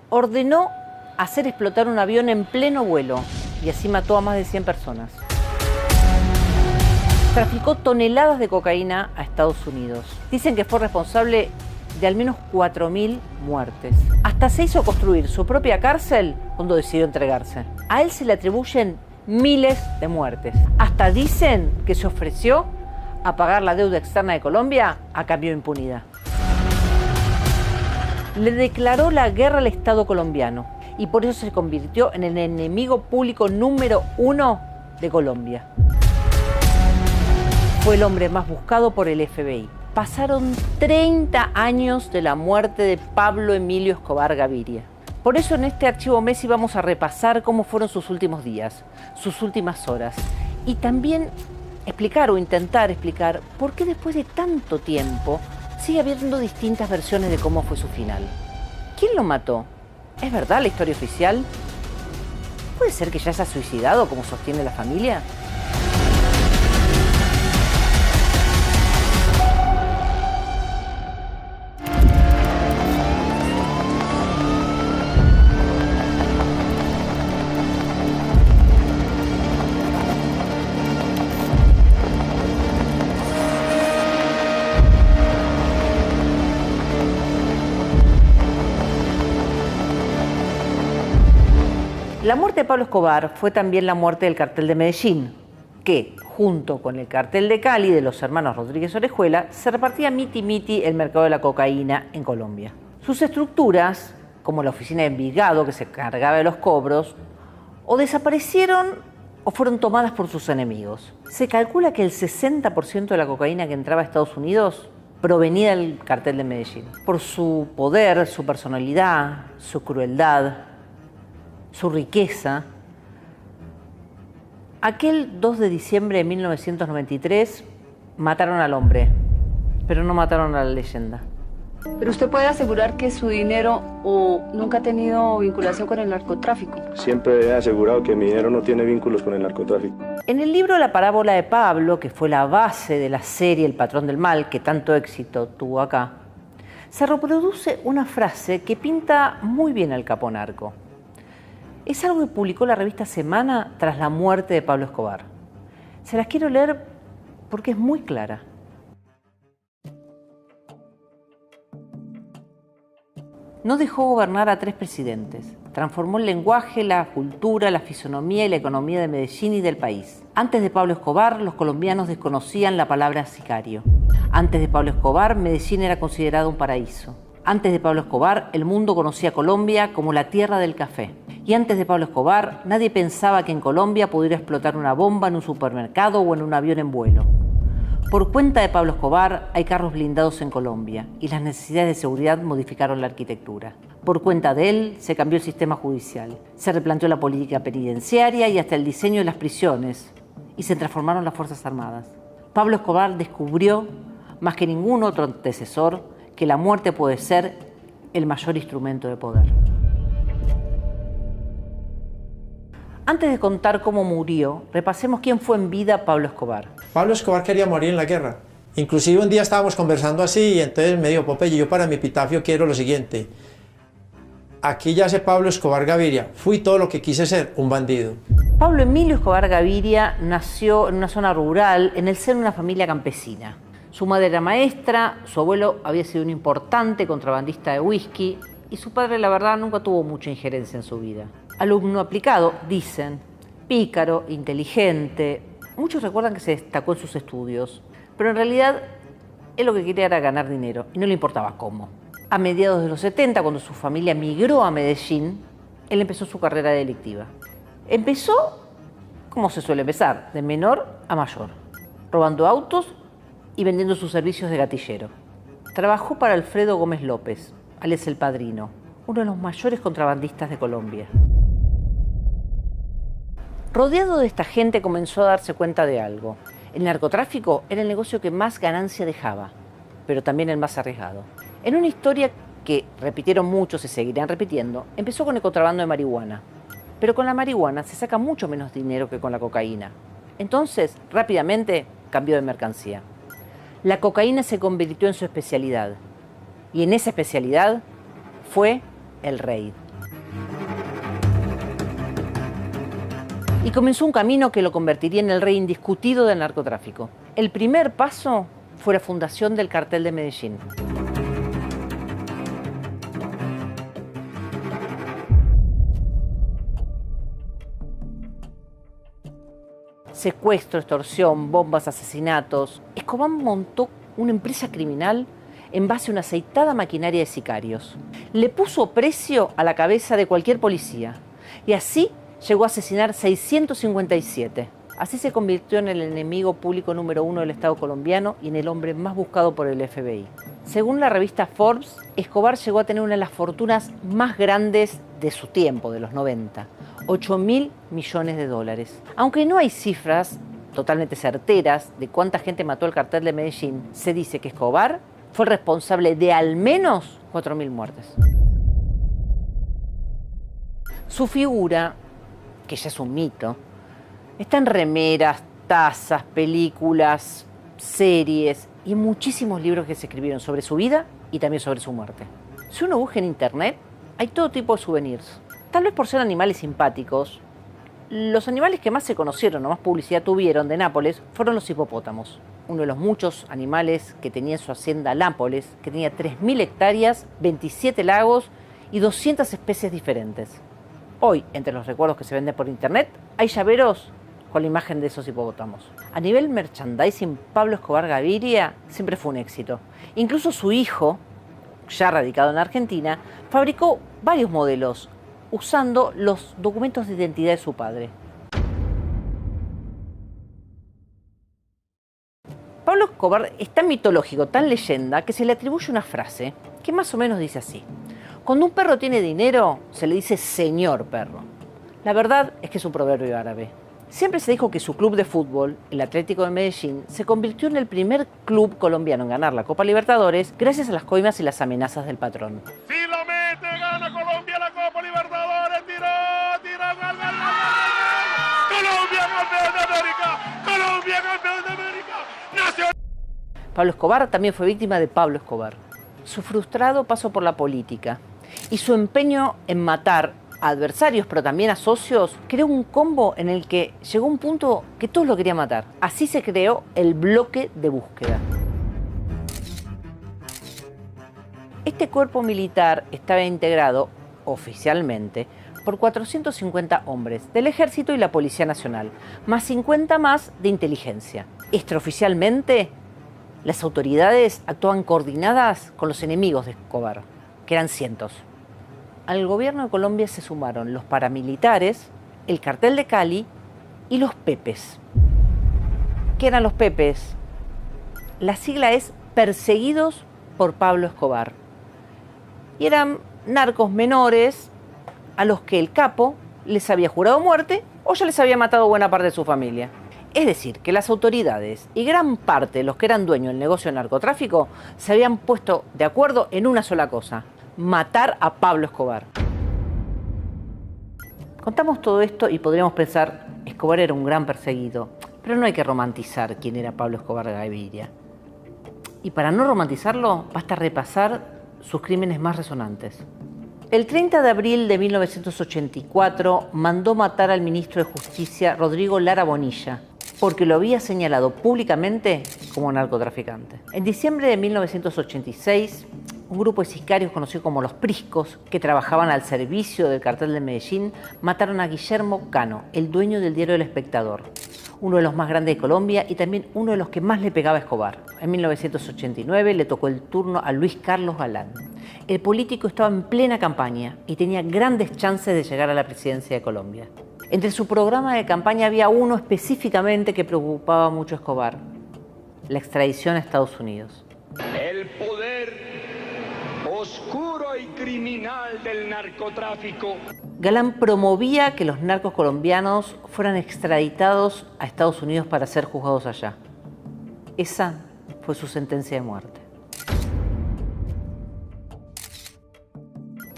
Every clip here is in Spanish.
ordenó hacer explotar un avión en pleno vuelo y así mató a más de 100 personas. Traficó toneladas de cocaína a Estados Unidos. Dicen que fue responsable de al menos 4.000 muertes. Hasta se hizo construir su propia cárcel cuando decidió entregarse. A él se le atribuyen miles de muertes. Hasta dicen que se ofreció a pagar la deuda externa de Colombia a cambio de impunidad. Le declaró la guerra al Estado colombiano y por eso se convirtió en el enemigo público número 1 de Colombia. Fue el hombre más buscado por el FBI. Pasaron 30 años de la muerte de Pablo Emilio Escobar Gaviria. Por eso en este Archivo Messi vamos a repasar cómo fueron sus últimos días, sus últimas horas. Y también explicar o intentar explicar por qué después de tanto tiempo sigue habiendo distintas versiones de cómo fue su final. ¿Quién lo mató? ¿Es verdad la historia oficial? ¿Puede ser que ya se ha suicidado como sostiene la familia? La muerte de Pablo Escobar fue también la muerte del cartel de Medellín, que, junto con el cartel de Cali de los hermanos Rodríguez Orejuela, se repartía miti-miti el mercado de la cocaína en Colombia. Sus estructuras, como la oficina de Envigado, que se encargaba de los cobros, o desaparecieron o fueron tomadas por sus enemigos. Se calcula que el 60% de la cocaína que entraba a Estados Unidos provenía del cartel de Medellín. Por su poder, su personalidad, su crueldad, su riqueza. Aquel 2 de diciembre de 1993 mataron al hombre, pero no mataron a la leyenda. ¿Pero usted puede asegurar que su dinero nunca ha tenido vinculación con el narcotráfico? Siempre he asegurado que mi dinero no tiene vínculos con el narcotráfico. En el libro La parábola de Pablo, que fue la base de la serie El patrón del mal, que tanto éxito tuvo acá, se reproduce una frase que pinta muy bien al capo narco. Es algo que publicó la revista Semana tras la muerte de Pablo Escobar. Se las quiero leer porque es muy clara. No dejó gobernar a 3 presidentes. Transformó el lenguaje, la cultura, la fisonomía y la economía de Medellín y del país. Antes de Pablo Escobar, los colombianos desconocían la palabra sicario. Antes de Pablo Escobar, Medellín era considerado un paraíso. Antes de Pablo Escobar, el mundo conocía a Colombia como la tierra del café. Y antes de Pablo Escobar, nadie pensaba que en Colombia pudiera explotar una bomba en un supermercado o en un avión en vuelo. Por cuenta de Pablo Escobar, hay carros blindados en Colombia y las necesidades de seguridad modificaron la arquitectura. Por cuenta de él, se cambió el sistema judicial, se replanteó la política penitenciaria y hasta el diseño de las prisiones, y se transformaron las Fuerzas Armadas. Pablo Escobar descubrió, más que ningún otro antecesor, que la muerte puede ser el mayor instrumento de poder. Antes de contar cómo murió, repasemos quién fue en vida Pablo Escobar. Pablo Escobar quería morir en la guerra. Inclusive un día estábamos conversando así y entonces me dijo: Popeye, yo para mi epitafio quiero lo siguiente: aquí yace Pablo Escobar Gaviria, fui todo lo que quise ser, un bandido. Pablo Emilio Escobar Gaviria nació en una zona rural, en el seno de una familia campesina. Su madre era maestra, su abuelo había sido un importante contrabandista de whisky y su padre, la verdad, nunca tuvo mucha injerencia en su vida. Alumno aplicado, dicen, pícaro, inteligente. Muchos recuerdan que se destacó en sus estudios, pero en realidad él lo que quería era ganar dinero y no le importaba cómo. A mediados de los 70, cuando su familia migró a Medellín, él empezó su carrera delictiva. Empezó como se suele empezar, de menor a mayor, robando autos y vendiendo sus servicios de gatillero. Trabajó para Alfredo Gómez López, alias El Padrino, uno de los mayores contrabandistas de Colombia. Rodeado de esta gente, comenzó a darse cuenta de algo. El narcotráfico era el negocio que más ganancia dejaba, pero también el más arriesgado. En una historia que repitieron muchos y seguirán repitiendo, empezó con el contrabando de marihuana. Pero con la marihuana se saca mucho menos dinero que con la cocaína. Entonces, rápidamente, cambió de mercancía. La cocaína se convirtió en su especialidad. Y en esa especialidad fue el raid. Y comenzó un camino que lo convertiría en el rey indiscutido del narcotráfico. El primer paso fue la fundación del Cartel de Medellín. Secuestro, extorsión, bombas, asesinatos. Escobar montó una empresa criminal en base a una aceitada maquinaria de sicarios. Le puso precio a la cabeza de cualquier policía y así llegó a asesinar 657. Así se convirtió en el enemigo público número 1 del Estado colombiano y en el hombre más buscado por el FBI. Según la revista Forbes, Escobar llegó a tener una de las fortunas más grandes de su tiempo, de los 90, 8.000 millones de dólares. Aunque no hay cifras totalmente certeras de cuánta gente mató el Cartel de Medellín, se dice que Escobar fue el responsable de al menos 4.000 muertes. Su figura, que ya es un mito, está en remeras, tazas, películas, series y muchísimos libros que se escribieron sobre su vida y también sobre su muerte. Si uno busca en internet, hay todo tipo de souvenirs. Tal vez por ser animales simpáticos, los animales que más se conocieron o más publicidad tuvieron de Nápoles fueron los hipopótamos. Uno de los muchos animales que tenía en su hacienda Nápoles, que tenía 3.000 hectáreas, 27 lagos y 200 especies diferentes. Hoy, entre los recuerdos que se venden por internet, hay llaveros con la imagen de esos hipopótamos. A nivel merchandising, Pablo Escobar Gaviria siempre fue un éxito. Incluso su hijo, ya radicado en Argentina, fabricó varios modelos usando los documentos de identidad de su padre. Pablo Escobar es tan mitológico, tan leyenda, que se le atribuye una frase que más o menos dice así: cuando un perro tiene dinero, se le dice señor perro. La verdad es que es un proverbio árabe. Siempre se dijo que su club de fútbol, el Atlético de Medellín, se convirtió en el primer club colombiano en ganar la Copa Libertadores gracias a las coimas y las amenazas del patrón. Si lo mete, gana Colombia la Copa Libertadores, tiró, gol. Colombia campeón de América, Colombia campeón de América, nacional. Pablo Escobar también fue víctima de Pablo Escobar. Su frustrado paso por la política y su empeño en matar a adversarios, pero también a socios, creó un combo en el que llegó un punto que todos lo querían matar. Así se creó el bloque de búsqueda. Este cuerpo militar estaba integrado oficialmente por 450 hombres del Ejército y la Policía Nacional, más 50 más de inteligencia. Extraoficialmente, las autoridades actuaban coordinadas con los enemigos de Escobar, que eran cientos. Al gobierno de Colombia se sumaron los paramilitares, el Cartel de Cali y los Pepes. ¿Qué eran los Pepes? La sigla es Perseguidos por Pablo Escobar. Y eran narcos menores a los que el capo les había jurado muerte o ya les había matado buena parte de su familia. Es decir, que las autoridades y gran parte de los que eran dueños del negocio del narcotráfico se habían puesto de acuerdo en una sola cosa: matar a Pablo Escobar. Contamos todo esto y podríamos pensar, Escobar era un gran perseguido, pero no hay que romantizar quién era Pablo Escobar Gaviria. Y para no romantizarlo, basta repasar sus crímenes más resonantes. El 30 de abril de 1984 mandó matar al ministro de Justicia Rodrigo Lara Bonilla, porque lo había señalado públicamente como narcotraficante. En diciembre de 1986, un grupo de sicarios conocido como los Priscos, que trabajaban al servicio del Cartel de Medellín, mataron a Guillermo Cano, el dueño del diario El Espectador, uno de los más grandes de Colombia y también uno de los que más le pegaba a Escobar. En 1989 le tocó el turno a Luis Carlos Galán. El político estaba en plena campaña y tenía grandes chances de llegar a la presidencia de Colombia. Entre su programa de campaña había uno específicamente que preocupaba mucho a Escobar: la extradición a Estados Unidos. El poder oscuro y criminal del narcotráfico. Galán promovía que los narcos colombianos fueran extraditados a Estados Unidos para ser juzgados allá. Esa fue su sentencia de muerte.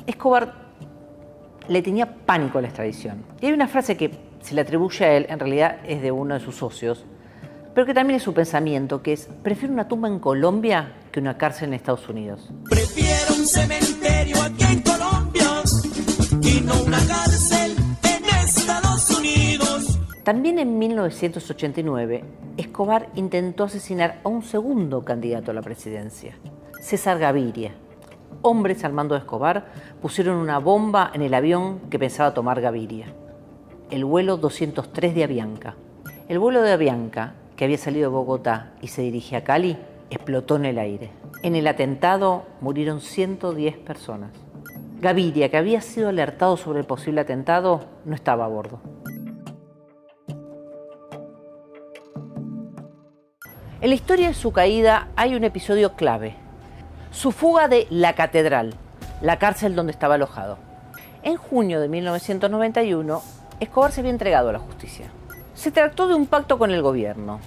Escobar le tenía pánico a la extradición. Y hay una frase que se le atribuye a él, en realidad es de uno de sus socios, pero que también es su pensamiento, que es: prefiero una tumba en Colombia que una cárcel en Estados Unidos. Prefiero un cementerio aquí en Colombia También en 1989, Escobar intentó asesinar a un segundo candidato a la presidencia, César Gaviria. Hombres al mando de Escobar pusieron una bomba en el avión que pensaba tomar Gaviria, el vuelo 203 de Avianca. El vuelo de Avianca, que había salido de Bogotá y se dirigía a Cali, explotó en el aire. En el atentado murieron 110 personas. Gaviria, que había sido alertado sobre el posible atentado, no estaba a bordo. En la historia de su caída hay un episodio clave: su fuga de La Catedral, la cárcel donde estaba alojado. En junio de 1991, Escobar se había entregado a la justicia. Se trató de un pacto con el gobierno.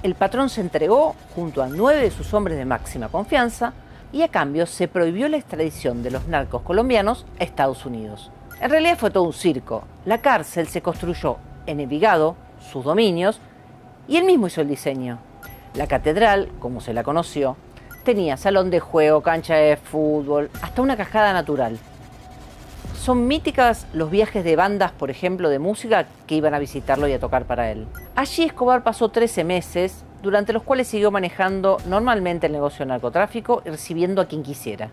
El patrón se entregó junto a 9 de sus hombres de máxima confianza y a cambio se prohibió la extradición de los narcos colombianos a Estados Unidos. En realidad fue todo un circo. La cárcel se construyó en Envigado, sus dominios, y él mismo hizo el diseño. La catedral, como se la conoció, tenía salón de juego, cancha de fútbol, hasta una cascada natural. Son míticas los viajes de bandas, por ejemplo, de música que iban a visitarlo y a tocar para él. Allí Escobar pasó 13 meses, durante los cuales siguió manejando normalmente el negocio del narcotráfico y recibiendo a quien quisiera.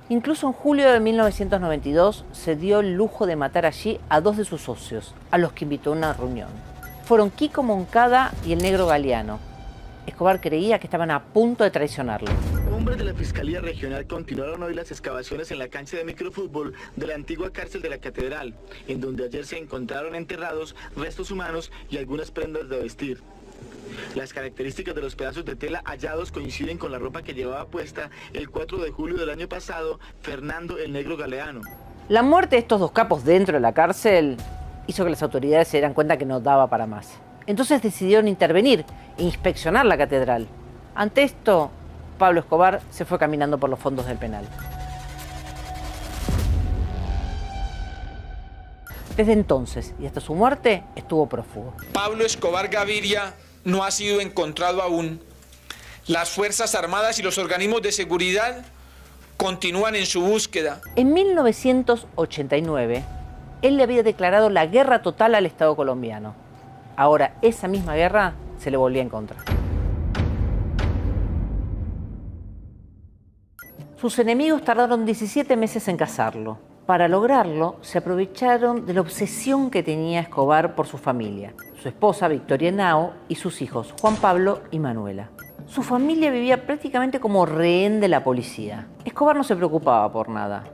Incluso en julio de 1992 se dio el lujo de matar allí a 2 de sus socios, a los que invitó a una reunión. Fueron Kiko Moncada y el Negro Galeano. Escobar creía que estaban a punto de traicionarlo. Hombres de la Fiscalía Regional continuaron hoy las excavaciones en la cancha de microfútbol de la antigua cárcel de la Catedral, en donde ayer se encontraron enterrados restos humanos y algunas prendas de vestir. Las características de los pedazos de tela hallados coinciden con la ropa que llevaba puesta el 4 de julio del año pasado Fernando el Negro Galeano. La muerte de estos 2 capos dentro de la cárcel hizo que las autoridades se dieran cuenta que no daba para más. Entonces decidieron intervenir e inspeccionar la catedral. Ante esto, Pablo Escobar se fue caminando por los fondos del penal. Desde entonces y hasta su muerte estuvo prófugo. Pablo Escobar Gaviria no ha sido encontrado aún. Las Fuerzas Armadas y los organismos de seguridad continúan en su búsqueda. En 1989, él le había declarado la guerra total al Estado colombiano. Ahora, esa misma guerra se le volvía en contra. Sus enemigos tardaron 17 meses en cazarlo. Para lograrlo, se aprovecharon de la obsesión que tenía Escobar por su familia, su esposa Victoria Henao y sus hijos Juan Pablo y Manuela. Su familia vivía prácticamente como rehén de la policía. Escobar no se preocupaba por nada.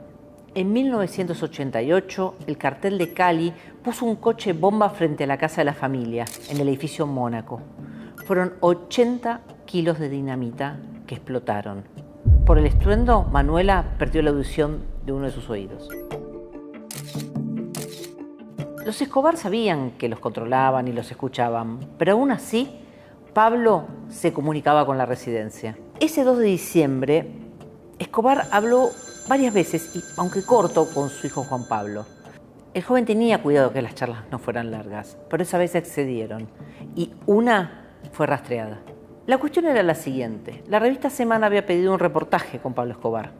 En 1988, el cartel de Cali puso un coche bomba frente a la casa de la familia, en el edificio Mónaco. Fueron 80 kilos de dinamita que explotaron. Por el estruendo, Manuela perdió la audición de uno de sus oídos. Los Escobar sabían que los controlaban y los escuchaban, pero aún así, Pablo se comunicaba con la residencia. Ese 2 de diciembre, Escobar habló varias veces, y aunque corto, con su hijo Juan Pablo. El joven tenía cuidado de que las charlas no fueran largas, pero esa vez accedieron, y una fue rastreada. La cuestión era la siguiente: la revista Semana había pedido un reportaje con Pablo Escobar.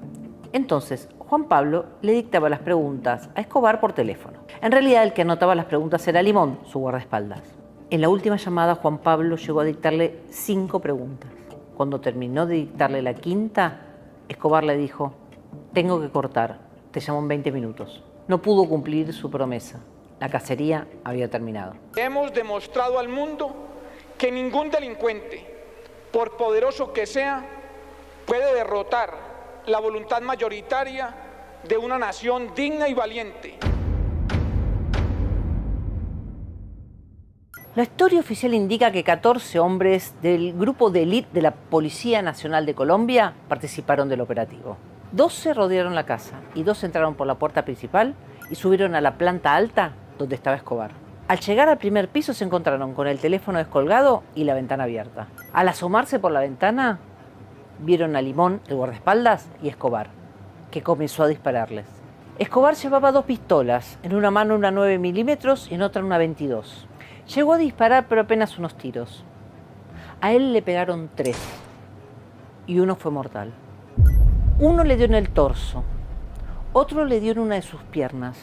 Entonces, Juan Pablo le dictaba las preguntas a Escobar por teléfono. En realidad, el que anotaba las preguntas era Limón, su guardaespaldas. En la última llamada, Juan Pablo llegó a dictarle 5 preguntas. Cuando terminó de dictarle la quinta, Escobar le dijo: tengo que cortar, te llamo en 20 minutos. No pudo cumplir su promesa. La cacería había terminado. Hemos demostrado al mundo que ningún delincuente, por poderoso que sea, puede derrotar la voluntad mayoritaria de una nación digna y valiente. La historia oficial indica que 14 hombres del grupo de élite de la Policía Nacional de Colombia participaron del operativo. 12 rodearon la casa y 2 entraron por la puerta principal y subieron a la planta alta donde estaba Escobar. Al llegar al primer piso se encontraron con el teléfono descolgado y la ventana abierta. Al asomarse por la ventana, vieron a Limón, el guardaespaldas, y Escobar, que comenzó a dispararles. Escobar llevaba 2 pistolas, en una mano una 9 milímetros y en otra una 22. Llegó a disparar, pero apenas unos tiros. A él le pegaron 3 y uno fue mortal. Uno le dio en el torso, otro le dio en una de sus piernas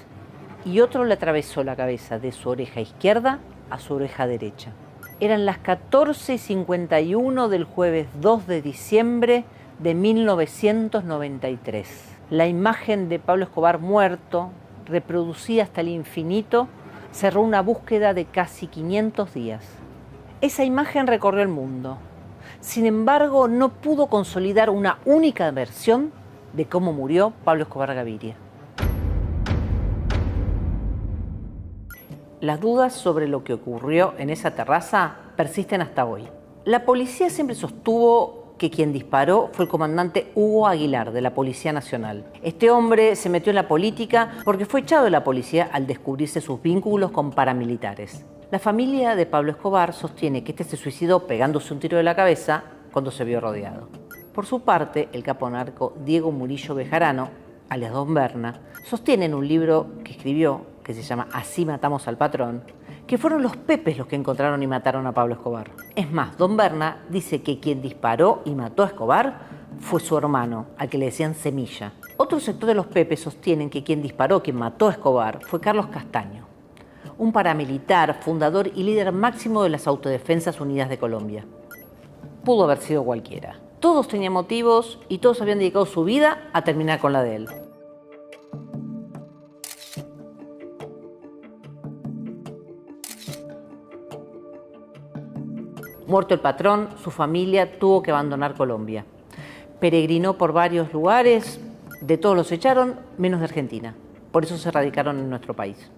y otro le atravesó la cabeza de su oreja izquierda a su oreja derecha. Eran las 14:51 del jueves 2 de diciembre de 1993. La imagen de Pablo Escobar muerto, reproducida hasta el infinito, cerró una búsqueda de casi 500 días. Esa imagen recorrió el mundo. Sin embargo, no pudo consolidar una única versión de cómo murió Pablo Escobar Gaviria. Las dudas sobre lo que ocurrió en esa terraza persisten hasta hoy. La policía siempre sostuvo que quien disparó fue el comandante Hugo Aguilar, de la Policía Nacional. Este hombre se metió en la política porque fue echado de la policía al descubrirse sus vínculos con paramilitares. La familia de Pablo Escobar sostiene que este se suicidó pegándose un tiro de la cabeza cuando se vio rodeado. Por su parte, el capo narco Diego Murillo Bejarano, alias Don Berna, sostiene en un libro que escribió, que se llama Así matamos al patrón, que fueron los Pepes los que encontraron y mataron a Pablo Escobar. Es más, Don Berna dice que quien disparó y mató a Escobar fue su hermano, al que le decían Semilla. Otro sector de los Pepes sostienen que quien disparó, quien mató a Escobar, fue Carlos Castaño, un paramilitar, fundador y líder máximo de las Autodefensas Unidas de Colombia. Pudo haber sido cualquiera. Todos tenían motivos y todos habían dedicado su vida a terminar con la de él. Muerto el patrón, su familia tuvo que abandonar Colombia. Peregrinó por varios lugares, de todos los echaron, menos de Argentina. Por eso se radicaron en nuestro país.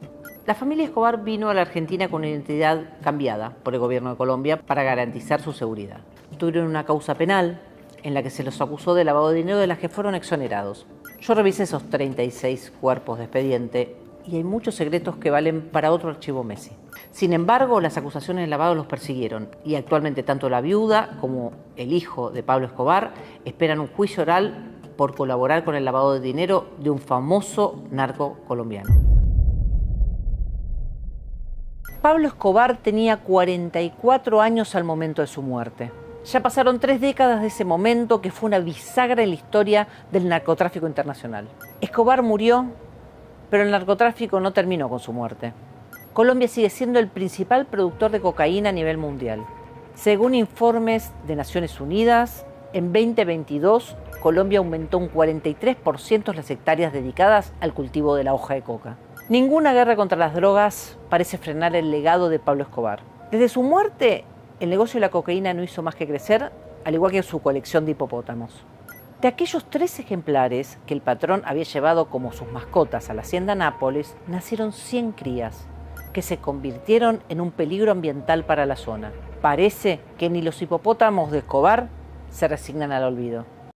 La familia Escobar vino a la Argentina con una identidad cambiada por el gobierno de Colombia para garantizar su seguridad. Tuvieron una causa penal en la que se los acusó de lavado de dinero, de las que fueron exonerados. Yo revisé esos 36 cuerpos de expediente y hay muchos secretos que valen para otro archivo Messi. Sin embargo, las acusaciones de lavado los persiguieron y actualmente tanto la viuda como el hijo de Pablo Escobar esperan un juicio oral por colaborar con el lavado de dinero de un famoso narco colombiano. Pablo Escobar tenía 44 años al momento de su muerte. Ya pasaron 3 décadas de ese momento que fue una bisagra en la historia del narcotráfico internacional. Escobar murió, pero el narcotráfico no terminó con su muerte. Colombia sigue siendo el principal productor de cocaína a nivel mundial. Según informes de Naciones Unidas, en 2022 Colombia aumentó un 43% las hectáreas dedicadas al cultivo de la hoja de coca. Ninguna guerra contra las drogas parece frenar el legado de Pablo Escobar. Desde su muerte, el negocio de la cocaína no hizo más que crecer, al igual que su colección de hipopótamos. De aquellos 3 ejemplares que el patrón había llevado como sus mascotas a la hacienda Nápoles, nacieron 100 crías, que se convirtieron en un peligro ambiental para la zona. Parece que ni los hipopótamos de Escobar se resignan al olvido.